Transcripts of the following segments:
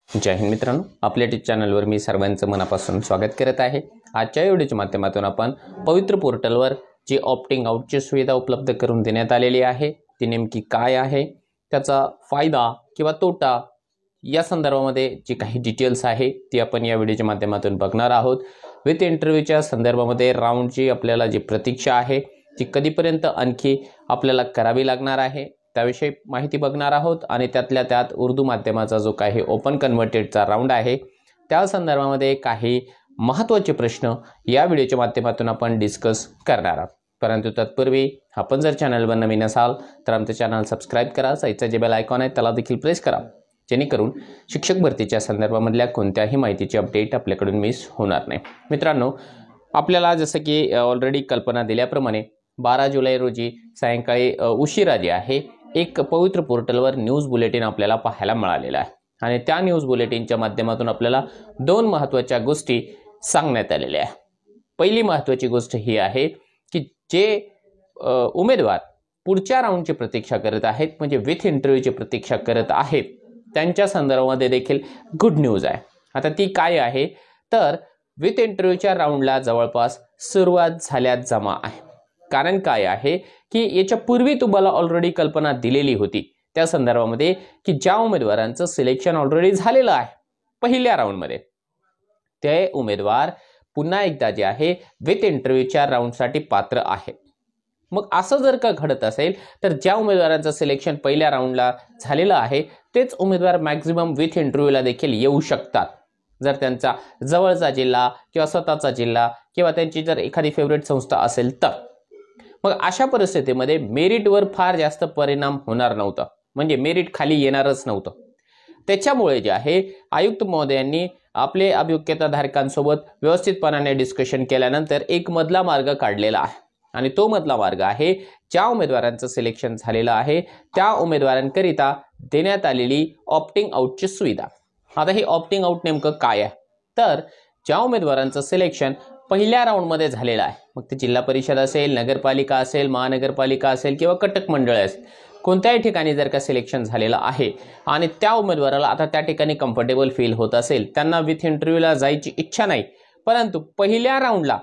जय हिंद मित्रांनो, आपल्या यूट्यूब चॅनलवर मी सर्वांचं मनापासून स्वागत करत आहे। आजच्या व्हिडिओच्या माध्यमातून आपण पवित्र पोर्टलवर जी ऑप्टिंग आउटची सुविधा उपलब्ध करून देण्यात आलेली आहे ती नेमकी काय आहे, त्याचा फायदा किंवा तोटा या संदर्भामध्ये जी काही डिटेल्स आहे ती आपण या व्हिडिओच्या माध्यमातून बघणार आहोत। विथ इंटरव्ह्यूच्या संदर्भामध्ये राउंडची आपल्याला जी प्रतीक्षा आहे ती कधीपर्यंत आणखी आपल्याला करावी लागणार आहे त्याविषयी माहिती बघणार आहोत आणि त्यातल्या त्यात उर्दू माध्यमाचा जो काही ओपन कन्वर्टेडचा राउंड आहे त्या संदर्भामध्ये काही महत्त्वाचे प्रश्न या व्हिडिओच्या माध्यमातून आपण डिस्कस करणार आहोत। परंतु तत्पूर्वी आपण जर चॅनलवर नवीन असाल तर आमचे चॅनल सबस्क्राइब करा, साईडचा जे बेल आयकॉन आहे त्याला देखील प्रेस करा, जेणेकरून शिक्षक भरतीच्या संदर्भामधल्या कोणत्याही माहितीची अपडेट आपल्याकडून मिस होणार नाही। मित्रांनो, आपल्याला जसं की ऑलरेडी कल्पना दिल्याप्रमाणे 12 जुलै रोजी सायंकाळी उशिरा जे आहे एक पवित्र पोर्टलवर न्यूज बुलेटिन आपल्याला पाहायला मिळालेला आहे आणि त्या न्यूज बुलेटिनच्या माध्यमातून आपल्याला दोन महत्त्वाच्या गोष्टी सांगण्यात आलेल्या आहेत। पहिली महत्त्वाची गोष्ट ही आहे की जे उमेदवार पुढच्या राउंडची प्रतीक्षा करत आहेत, म्हणजे विथ इंटरव्ह्यूची प्रतीक्षा करत आहेत, त्यांच्या संदर्भामध्ये देखील गुड न्यूज आहे। आता ती काय आहे तर विथ इंटरव्ह्यूच्या राउंडला जवळपास सुरुवात झाल्यात जमा आहे। कारण काय आहे की याच्या पूर्वी तुम्हाला ऑलरेडी कल्पना दिलेली होती त्या संदर्भामध्ये की ज्या उमेदवारांचं सिलेक्शन ऑलरेडी झालेलं आहे पहिल्या राउंडमध्ये ते उमेदवार पुन्हा एकदा जे आहे विथ इंटरव्ह्यूच्या राउंडसाठी पात्र आहे। मग असं जर का घडत असेल तर ज्या उमेदवारांचं सिलेक्शन पहिल्या राउंडला झालेलं आहे तेच उमेदवार मॅक्झिमम विथ इंटरव्ह्यूला देखील येऊ शकतात, जर त्यांचा जवळचा जिल्हा किंवा स्वतःचा जिल्हा किंवा त्यांची जर एखादी फेवरेट संस्था असेल तर। मग अशा परिस्थितीमध्ये मेरिटवर फार जास्त परिणाम होणार नव्हता, म्हणजे मेरिट खाली येणारच नव्हतं। त्याच्यामुळे जे आहे आयुक्त महोदयांनी आपले अभियोग्यताधारकांसोबत व्यवस्थितपणाने डिस्कशन केल्यानंतर एक मधला मार्ग काढलेला आहे आणि तो मधला मार्ग आहे ज्या उमेदवारांचं सिलेक्शन झालेलं आहे त्या उमेदवारांकरिता देण्यात आलेली ऑप्टिंग आउटची सुविधा। आता ही ऑप्टिंग आउट नेमकं काय आहे तर ज्या उमेदवारांचं सिलेक्शन पहिल्या राउंडमध्ये झालेलं आहे, मग ते जिल्हा परिषद असेल, नगरपालिका असेल, महानगरपालिका असेल किंवा कटक मंडळ असेल, कोणत्याही ठिकाणी जर का सिलेक्शन झालेलं आहे आणि त्या उमेदवाराला आता त्या ठिकाणी कम्फर्टेबल फील होत असेल, त्यांना विथ इंटरव्ह्यूला जायची इच्छा नाही, परंतु पहिल्या राउंडला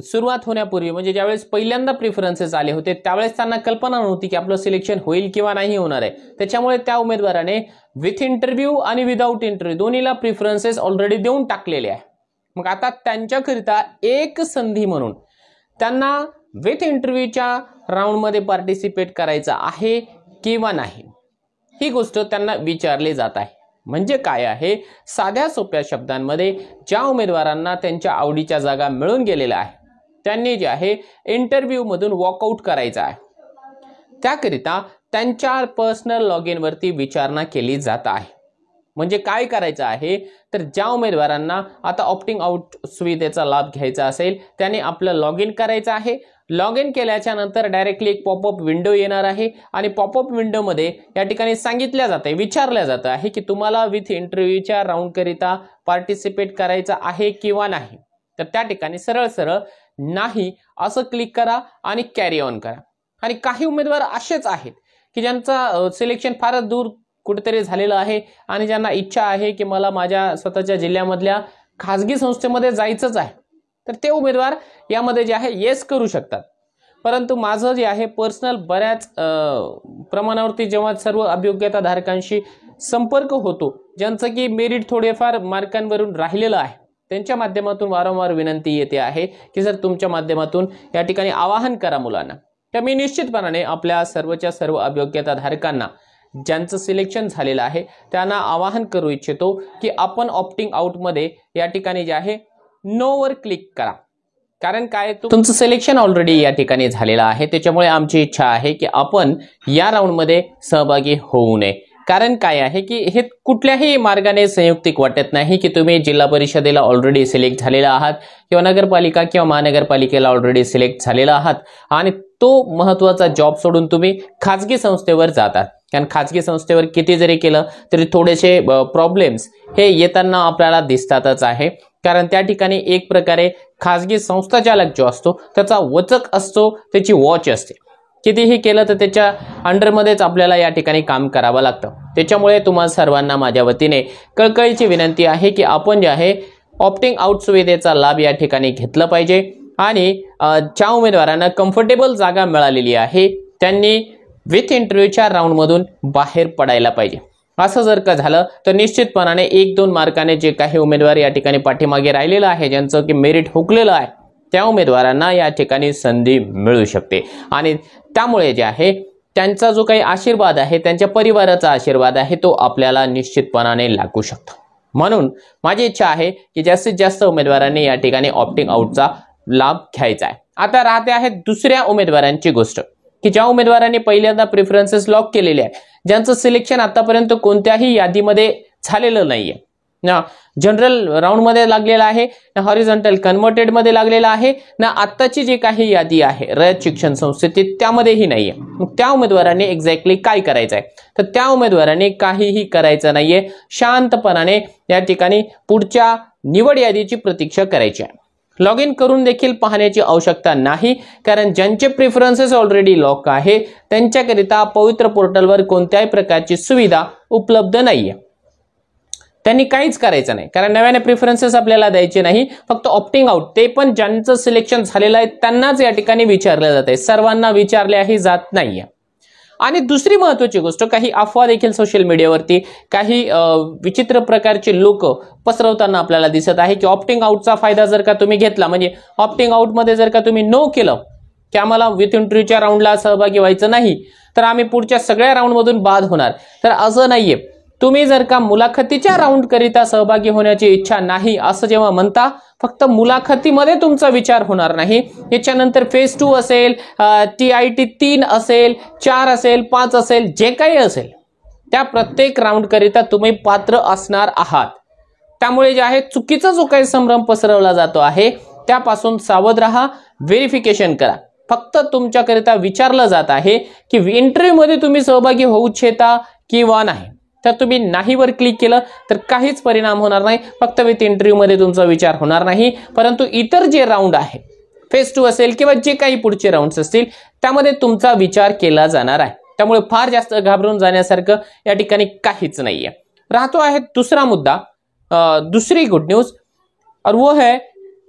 सुरुवात होण्यापूर्वी म्हणजे ज्यावेळेस पहिल्यांदा प्रिफरन्सेस आले होते त्यावेळेस त्यांना कल्पना नव्हती की आपलं सिलेक्शन होईल किंवा नाही होणार आहे। त्याच्यामुळे त्या उमेदवाराने विथ इंटरव्ह्यू आणि विदाऊट इंटरव्ह्यू दोन्हीला प्रिफरन्सेस ऑलरेडी देऊन टाकलेले आहे। मग आता त्यांच्याकरिता एक संधी म्हणून त्यांना विथ इंटरव्ह्यूच्या राउंडमध्ये पार्टिसिपेट करायचं आहे किंवा नाही ही गोष्ट त्यांना विचारली जात आहे। म्हणजे काय आहे, साध्या सोप्या शब्दांमध्ये ज्या उमेदवारांना त्यांच्या आवडीच्या जागा मिळून गेलेल्या आहे त्यांनी जे आहे इंटरव्ह्यू मधून वॉकआउट करायचं आहे, त्याकरिता त्यांच्या पर्सनल लॉग इन वरती विचारणा केली जात आहे। म्हणजे काय करायचं आहे तर ज्या उमेदवारांना आता ऑप्टिंग आउट सुविधेचा लाभ घ्यायचा असेल त्याने आपलं लॉग इन करायचं आहे। लॉग इन केल्याच्या नंतर डायरेक्टली एक पॉपअप विंडो येणार आहे आणि पॉपअप विंडोमध्ये या ठिकाणी सांगितलं जातं, विचारलं जातं आहे की तुम्हाला विथ इंटरव्ह्यूच्या राउंड करिता पार्टिसिपेट करायचं आहे किंवा नाही, तर त्या ठिकाणी सरळ सरळ नाही असं क्लिक करा आणि कॅरी ऑन करा। आणि काही उमेदवार असेच आहेत की ज्यांचा सिलेक्शन फारच दूर कुठेतरी झालेलं आहे आणि ज्यांना इच्छा आहे की मला माझ्या स्वतःच्या जिल्ह्यामधल्या खाजगी संस्थेमध्ये जायचंच आहे, तर ते उमेदवार यामध्ये जे आहे येस करू शकतात। परंतु माझं जे आहे पर्सनल बऱ्याच प्रमाणावरती जेव्हा सर्व अभियोग्यताधारकांशी संपर्क होतो, ज्यांचं की मेरिट थोडेफार मार्कांवरून राहिलेलं आहे, त्यांच्या माध्यमातून वारंवार विनंती येते आहे की जर तुमच्या माध्यमातून या ठिकाणी आवाहन करा मुलांना, तर मी निश्चितपणाने आपल्या सर्वच्या सर्व अभियोग्यताधारकांना ज्यांचं सिलेक्शन झालेलं आहे त्यांना आवाहन करू इच्छितो की आपण ऑप्टिंग आउटमध्ये या ठिकाणी जे आहे नो वर क्लिक करा। कारण काय, तुमचं सिलेक्शन ऑलरेडी या ठिकाणी झालेलं आहे, त्याच्यामुळे आमची इच्छा आहे की आपण या राउंडमध्ये सहभागी होऊ नये। कारण काय आहे की हे कुठल्याही मार्गाने संयुक्तिक वाटत नाही की तुम्ही जिल्हा परिषदेला ऑलरेडी सिलेक्ट झालेला आहात किंवा नगरपालिका किंवा महानगरपालिकेला ऑलरेडी सिलेक्ट झालेला आहात आणि तो महत्त्वाचा जॉब सोडून तुम्ही खाजगी संस्थेवर जातात। कारण खाजगी संस्थेवर किती जरी केलं तरी थोडेसे प्रॉब्लेम्स हे येताना आपल्याला दिसतातच आहे, कारण त्या ठिकाणी एक प्रकारे खाजगी संस्थाचालक जो असतो त्याचा वचक असतो, त्याची वॉच असते। कितीही केलं तर त्याच्या अंडरमध्येच आपल्याला या ठिकाणी काम करावं लागतं। त्याच्यामुळे तुम्हा सर्वांना माझ्या वतीने कळकळीची विनंती आहे की आपण जे आहे ऑप्टिंग आउट सुविधेचा लाभ या ठिकाणी घेतला पाहिजे आणि ज्या उमेदवारांना कम्फर्टेबल जागा मिळालेली आहे त्यांनी विथ इंटरव्ह्यूच्या राऊंडमधून बाहेर पडायला पाहिजे। असं जर का झालं तर निश्चितपणाने 1-2 मार्काने जे काही उमेदवार या ठिकाणी पाठीमागे राहिलेला आहे, ज्यांचं की मेरिट हुकलेलं आहे, त्या उमेदवारांना या ठिकाणी संधी मिळू शकते आणि त्यामुळे जे आहे त्यांचा जो काही आशीर्वाद आहे, त्यांच्या परिवाराचा आशीर्वाद आहे, तो आपल्याला निश्चितपणाने लागू शकतो। म्हणून माझी इच्छा आहे की जास्तीत जास्त उमेदवारांनी या ठिकाणी ऑप्टिंग आउटचा लाभ घ्यायचा आहे। आता राहते आहे दुसऱ्या उमेदवारांची गोष्ट की ज्या उमेदवारांनी पहिल्यांदा प्रेफरन्सेस लॉक केलेले आहे, ज्यांचं सिलेक्शन आतापर्यंत कोणत्याही यादीमध्ये झालेलं नाहीये ना, जनरल राऊंड मध्ये लागलेला आहे ना, हॉरिझॉन्टल कन्व्हर्टेड मध्ये लागलेला आहे ना, आत्ताची जी काही यादी आहे रयत शिक्षण संस्थेची त्यामध्येही नाहीये। मग त्या उमेदवारांनी एक्झॅक्टली काय करायचं आहे, तर त्या उमेदवारांनी काहीही करायचं नाहीये, शांतपणाने या ठिकाणी पुढच्या निवड यादीची प्रतीक्षा करायची आहे। लॉग इन करून देखील पाहण्याची आवश्यकता नाही, कारण ज्यांचे प्रेफरन्सेस ऑलरेडी लॉक आहे त्यांच्याकरिता पवित्र पोर्टलवर कोणत्याही प्रकारची सुविधा उपलब्ध नाहीये। त्यांनी काहीच करायचं नाही, कारण नव्याने प्रेफरन्सेस आपल्याला द्यायचे नाही, फक्त ऑप्टिंग आउट ते पण ज्यांचं सिलेक्शन झालेलं आहे त्यांनाच या ठिकाणी विचारलं जात आहे, सर्वांना विचारल्याही जात नाहीये। आणि दुसरी महत्त्वाची गोष्ट, काही अफवा देखील सोशल मीडियावरती काही विचित्र प्रकारचे लोक पसरवताना आपल्याला दिसत आहे की ऑप्टिंग आउटचा फायदा जर का तुम्ही घेतला, म्हणजे ऑप्टिंग आउट मध्ये जर का तुम्ही नो केलं की आम्हाला विथ इंटरव्ह्यूच्या राऊंडला सहभागी व्हायचं नाही तर आम्ही पुढच्या सगळ्या राऊंड मधून बाद होणार, तर असं नाहीये। तुम्ही जर का मुलाखतीच्या राऊंड करिता सहभागी होण्याची इच्छा नाही असं जेव्हा म्हणता, फक्त मुलाखतीमध्ये तुमचा विचार होणार नाही, याच्यानंतर फेज 2 असेल, TIT 3 असेल, 4 असेल, 5 असेल, जे काही असेल त्या प्रत्येक राऊंड करिता तुम्ही पात्र असणार आहात। त्यामुळे जे आहे चुकीचा जो काही संभ्रम पसरवला जातो आहे त्यापासून सावध राहा, व्हेरिफिकेशन करा। फक्त तुमच्याकरिता विचारलं जात आहे की इंटरव्ह्यू मध्ये तुम्ही सहभागी होऊ इच्छिता किंवा नाही, तर तुम्ही नाहीवर क्लिक केलं तर काहीच परिणाम होणार नाही, फक्त विथ इंटरव्ह्यू मध्ये तुमचा विचार होणार नाही, परंतु इतर जे राऊंड आहे फेज 2 असेल किंवा जे काही पुढचे राऊंड्स असतील त्यामध्ये तुमचा विचार केला जाणार आहे। त्यामुळे फार जास्त घाबरून जाण्यासारखं या ठिकाणी काहीच नाहीये। राहतो आहे दुसरा मुद्दा, दूसरी गुड न्यूज, और वो है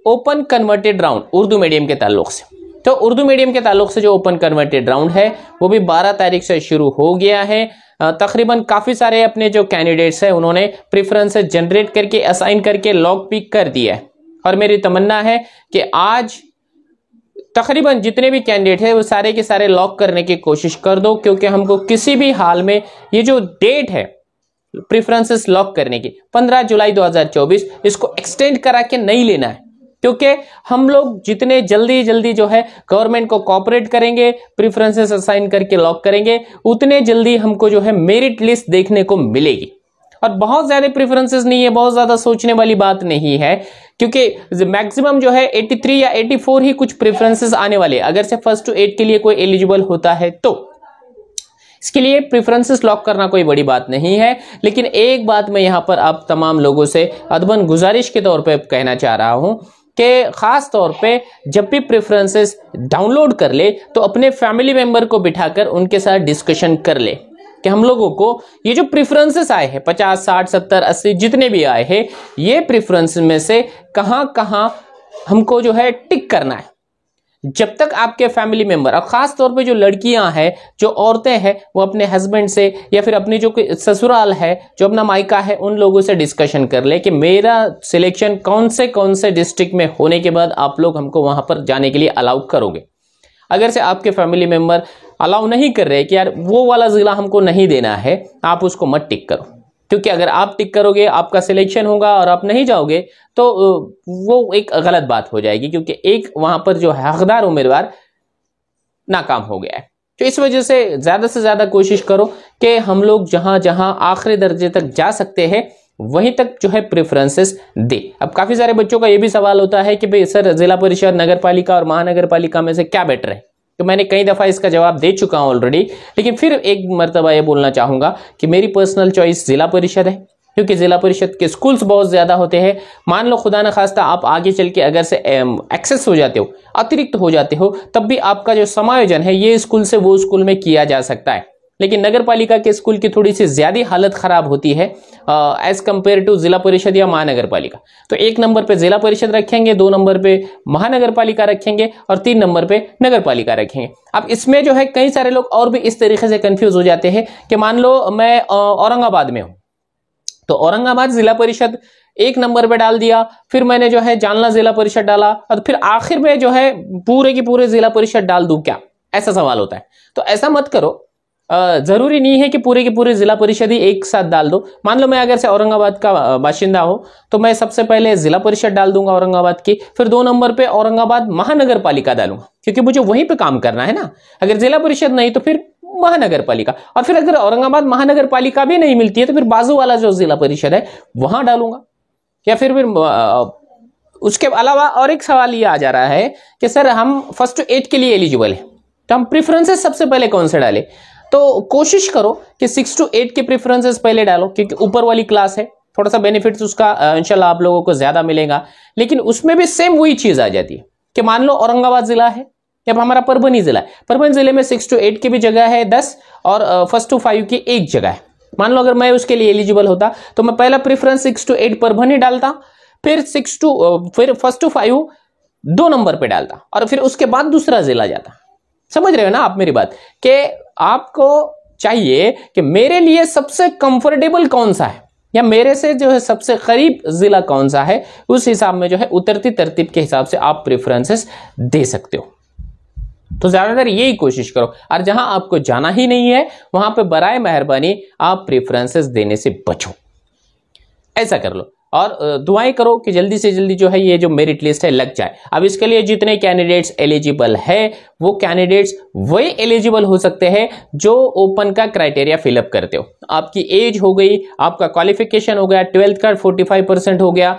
open converted round Urdu medium के ताल्लुक से। तो उर्दू मीडियम के ताल्लुक से जो ओपन कन्वर्टेड राउंड है वो भी 12 तारीख से शुरू हो गया है। तकरीबन काफी सारे अपने जो कैंडिडेट्स हैं उन्होंने प्रेफरेंसेस जनरेट करके असाइन करके लॉक पिक कर दिया है, और मेरी तमन्ना है कि आज तकरीबन जितने भी कैंडिडेट हैं वो सारे के सारे लॉक करने की कोशिश कर दो, क्योंकि हमको किसी भी हाल में ये जो डेट है प्रेफरेंसेस लॉक करने की 15 जुलाई 2024 इसको एक्सटेंड करा के नहीं लेना है, क्योंकि हम लोग जितने जल्दी जो है गवर्नमेंट को कोऑपरेट करेंगे, प्रेफरेंसेस असाइन करके लॉक करेंगे, उतने जल्दी हमको जो है मेरिट लिस्ट देखने को मिलेगी। और बहुत ज्यादा प्रेफरेंसेस नहीं है, बहुत ज्यादा सोचने वाली बात नहीं है, क्योंकि मैक्सिमम जो है 83 या 84 ही कुछ प्रेफरेंसेस आने वाले, अगर से 1st to 8 के लिए कोई एलिजिबल होता है तो इसके लिए प्रेफरेंसेस लॉक करना कोई बड़ी बात नहीं है। लेकिन एक बात मैं यहां पर आप तमाम लोगों से अदबन गुजारिश के तौर पे कहना चाह रहा हूं कि खास तौर पे जब भी प्रेफरेंसेस डाउनलोड कर ले तो अपने फैमिली मेंबर को बिठाकर उनके साथ डिस्कशन कर ले कि हम लोगों को ये जो प्रेफरेंसेस आए हैं 50, 60, 70, 80 जितने भी आए हैं, ये प्रेफरेंस में से कहां कहां हमको जो है टिक करना है। जब तक आपके फैमिली मेंबर, और खास तौर पे जो लड़कियां हैं, जो औरतें हैं, वो अपने हस्बैंड से या फिर अपनी जो ससुराल है, जो अपना मायका है, उन लोगों से डिस्कशन कर ले कि मेरा सिलेक्शन कौन से डिस्ट्रिक्ट में होने के बाद आप लोग हमको वहां पर जाने के लिए अलाउ करोगे। अगर से आपके फैमिली मेंबर अलाउ नहीं कर रहे कि यार वो वाला जिला हमको नहीं देना है, आप उसको मत टिक करो, क्योंकि अगर आप टिक करोगे आपका सिलेक्शन होगा और आप नहीं जाओगे तो वो एक गलत बात हो जाएगी, क्योंकि एक वहां पर जो है हकदार उम्मीदवार नाकाम हो गया है। तो इस वजह से ज्यादा कोशिश करो कि हम लोग जहां जहां आखिरी दर्जे तक जा सकते हैं वहीं तक जो है प्रेफरेंसेस दे। अब काफी सारे बच्चों का यह भी सवाल होता है कि भाई सर जिला परिषद, नगर पालिका और महानगर पालिका में से क्या बेटर है, तो मैंने कई दफा इसका जवाब दे चुका हूं ऑलरेडी, लेकिन फिर एक मर्तबा ये बोलना चाहूंगा कि मेरी पर्सनल चॉइस जिला परिषद है, क्योंकि जिला परिषद के स्कूल्स बहुत ज़्यादा होते हैं। मान लो खुदा न खास्ता आप आगे चल के अगर से एक्सेस हो जाते हो, अतिरिक्त हो जाते हो, तब भी आपका जो समायोजन है ये स्कूल से वो स्कूल में किया जा सकता है। लेकिन नगर पालिका के स्कूल की थोड़ी सी ज्यादा हालत खराब होती है एज कंपेयर टू जिला परिषद या महानगर पालिका। तो 1 नंबर पे जिला परिषद रखेंगे, 2 नंबर पे महानगर पालिका रखेंगे और 3 नंबर पे नगर पालिका रखेंगे। अब इसमें जो है कई सारे लोग और भी इस तरीके से कंफ्यूज हो जाते हैं कि मान लो मैं औरंगाबाद में हूं, तो औरंगाबाद जिला परिषद 1 नंबर पे डाल दिया, फिर मैंने जो है जालना जिला परिषद डाला और फिर आखिर में जो है पूरे की पूरे जिला परिषद डाल दूं क्या, ऐसा सवाल होता है। तो ऐसा मत करो, जरूरी नहीं है कि पूरे के पूरे जिला परिषद ही एक साथ डाल दो। मान लो मैं अगर से औरंगाबाद का बाशिंदा हो तो मैं सबसे पहले जिला परिषद डाल दूंगा औरंगाबाद की, फिर 2 नंबर पे औरंगाबाद महानगर पालिका डालूंगा, क्योंकि मुझे वहीं पे काम करना है ना। अगर जिला परिषद नहीं तो फिर महानगर पालिका, और फिर अगर औरंगाबाद महानगर पालिका भी नहीं मिलती है तो फिर बाजू वाला जो जिला परिषद है वहां डालूंगा। या फिर उसके अलावा और एक सवाल ये आ जा रहा है कि सर हम 1st to 8 के लिए एलिजिबल है, तो हम प्रेफरेंसेस सबसे पहले कौन से डालें? तो कोशिश करो कि 6 to 8 के प्रेफरेंसेस पहले डालो, क्योंकि ऊपर वाली क्लास है, थोड़ा सा बेनिफिट्स उसका इंशाल्लाह आप लोगों को ज्यादा मिलेगा। लेकिन उसमें भी सेम वही चीज आ जाती है कि मान लो औरंगाबाद जिला है या हमारा परभनी जिला है, परभनी जिले में 6 to 8 की भी जगह है 10 और 1st to 5 की एक जगह है। मान लो अगर मैं उसके लिए एलिजिबल होता तो मैं पहला प्रेफरेंस 6 to 8 परभनी डालता, फिर 1st to 5 2 नंबर पे डालता और फिर उसके बाद दूसरा जिला जाता। समझ रहे हो ना आप मेरी बात, कि आपको चाहिए कि मेरे लिए सबसे कंफर्टेबल कौन सा है या मेरे से जो है सबसे करीब जिला कौन सा है, उस हिसाब में जो है उतरती तरतीब के हिसाब से आप प्रेफरेंसेस दे सकते हो। तो ज्यादातर यही कोशिश करो, और जहां आपको जाना ही नहीं है वहां पे बराए मेहरबानी आप प्रेफरेंसेस देने से बचो, ऐसा कर लो। और दुआएं करो कि जल्दी से जल्दी जो है ये जो मेरिट लिस्ट है लग जाए। अब इसके लिए जितने कैंडिडेट्स एलिजिबल है वो कैंडिडेट्स वही एलिजिबल हो सकते हैं जो ओपन का क्राइटेरिया फिलअप करते हो। आपकी एज हो गई, आपका क्वालिफिकेशन हो गया, 12th का 45% हो गया,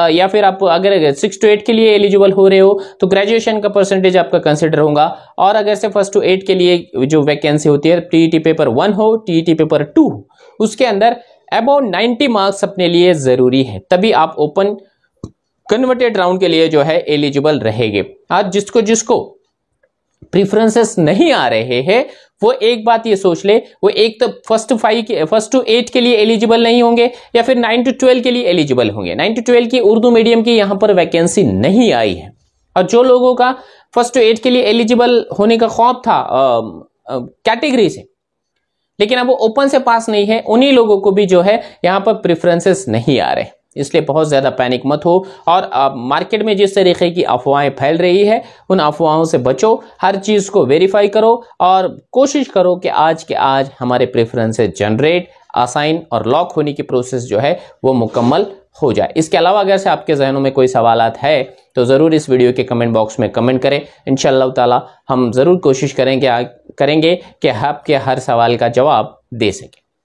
या फिर आप अगर 6 to 8 के लिए एलिजिबल हो रहे हो तो ग्रेजुएशन का परसेंटेज आपका कंसिडर होगा। और अगर से 1st to 8 के लिए जो वैकेंसी होती है, टीईटी पेपर 1 हो, टीईटी पेपर 2, उसके अंदर अबाउट 90 मार्क्स अपने लिए जरूरी है, तभी आप ओपन कन्वर्टेड राउंड के लिए जो है एलिजिबल रहेंगे। आज जिसको जिसको प्रेफरेंसेस नहीं आ रहे हैं वो एक बात ये सोच ले, वो एक तो 1st to 8 के लिए एलिजिबल नहीं होंगे या फिर 9 to 12 के लिए एलिजिबल होंगे। 9 to 12 की उर्दू मीडियम की यहां पर वैकेंसी नहीं आई है, और जो लोगों का 1st to 8 के लिए एलिजिबल होने का खौफ था कैटेगरी से, लेकिन अब वो ओपन से पास नहीं है, उन्हीं लोगों को भी जो है यहां पर प्रेफरेंसेस नहीं आ रहे। इसलिए बहुत ज्यादा पैनिक मत हो, और मार्केट में जिस तरीके की अफवाहें फैल रही है उन अफवाहों से बचो, हर चीज को वेरीफाई करो और कोशिश करो कि आज के आज हमारे प्रेफरेंसेस जनरेट, असाइन और लॉक होने की प्रोसेस जो है वो मुकम्मल हो जाए। इसके अलावा अगर से आपके जहनों में कोई सवालात है तो ज़रूर इस वीडियो के कमेंट बॉक्स में कमेंट करें। इंशाअल्लाह ताला हम ज़रूर कोशिश करेंगे कि आपके हर सवाल का जवाब दे सकें।